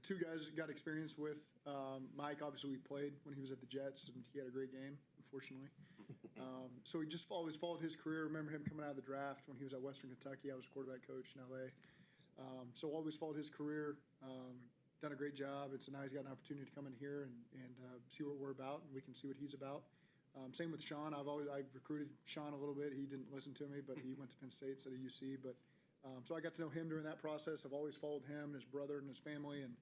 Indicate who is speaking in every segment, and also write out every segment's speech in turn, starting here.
Speaker 1: two guys got experience with. Mike, obviously, we played when he was at the Jets, and he had a great game, unfortunately. So he just always followed his career. Remember him coming out of the draft when he was at Western Kentucky. I was a quarterback coach in L.A. So always followed his career. Done a great job. And so now he's got an opportunity to come in here and see what we're about, and we can see what he's about. Same with Sean. I recruited Sean a little bit. He didn't listen to me, but he went to Penn State instead of UC. But so I got to know him during that process. I've always followed him and his brother and his family. And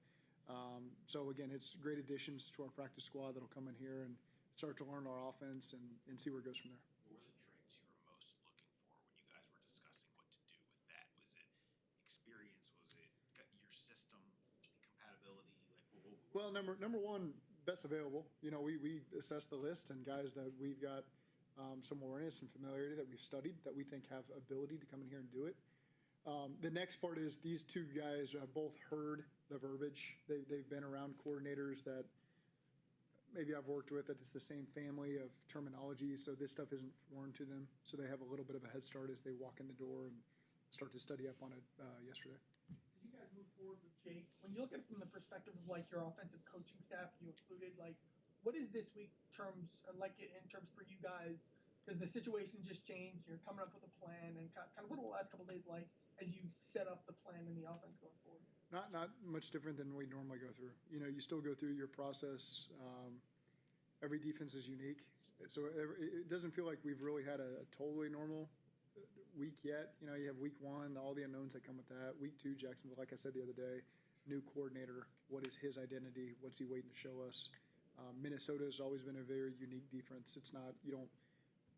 Speaker 1: so, again, it's great additions to our practice squad that'll come in here and start to learn our offense and see where it goes from there.
Speaker 2: What were the traits you were most looking for when you guys were discussing what to do with that? Was it experience? Was it your system, compatibility?
Speaker 1: Well, number one, best available. We assess the list and guys that we've got some awareness and familiarity that we've studied that we think have ability to come in here and do it. The next part is these two guys have both heard the verbiage. They've been around coordinators that maybe I've worked with that it's the same family of terminology, so this stuff isn't foreign to them. So they have a little bit of a head start as they walk in the door and start to study up on it yesterday.
Speaker 3: As you guys move forward with Jake, when you look at it from the perspective of your offensive coaching staff, you included, what is this week in terms for you guys? Because the situation just changed. You're coming up with a plan, and kind of what are the last couple of days like as you set up the plan and the offense going forward?
Speaker 1: Not much different than we normally go through. You still go through your process. Every defense is unique, so it doesn't feel like we've really had a totally normal week yet. You have week one, all the unknowns that come with that. Week two, Jacksonville, like I said the other day, new coordinator. What is his identity? What's he waiting to show us? Minnesota has always been a very unique defense. It's not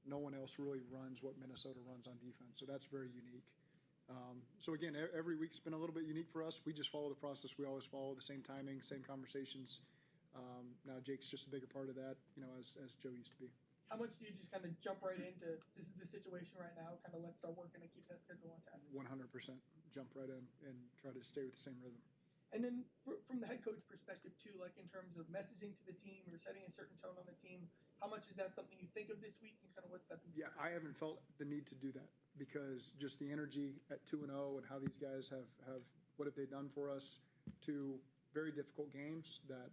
Speaker 1: no one else really runs what Minnesota runs on defense, so that's very unique. So again, every week's been a little bit unique for us. We just follow the process we always follow, the same timing, same conversations. Now Jake's just a bigger part of that, as Joe used to be.
Speaker 3: How much do you just kind of jump right into, this is the situation right now, kind of let's start working and keep that schedule on task?
Speaker 1: 100% jump right in and try to stay with the same rhythm.
Speaker 3: And then from the head coach perspective too, in terms of messaging to the team or setting a certain tone on the team, how much is that something you think of this week and kind of what's that?
Speaker 1: Yeah, I haven't felt the need to do that because just the energy at 2-0 and how these guys have what have they done for us to very difficult games that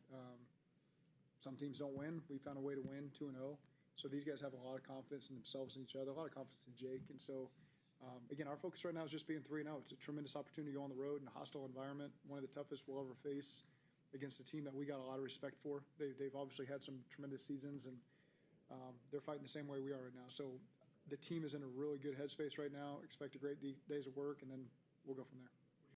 Speaker 1: some teams don't win. We found a way to win 2-0. So these guys have a lot of confidence in themselves and each other, a lot of confidence in Jake. And so, again, our focus right now is just being 3-0. It's a tremendous opportunity to go on the road in a hostile environment, one of the toughest we'll ever face against a team that we got a lot of respect for. They've obviously had some tremendous seasons, and they're fighting the same way we are right now. So the team is in a really good headspace right now. Expect a great days of work, and then we'll go from there.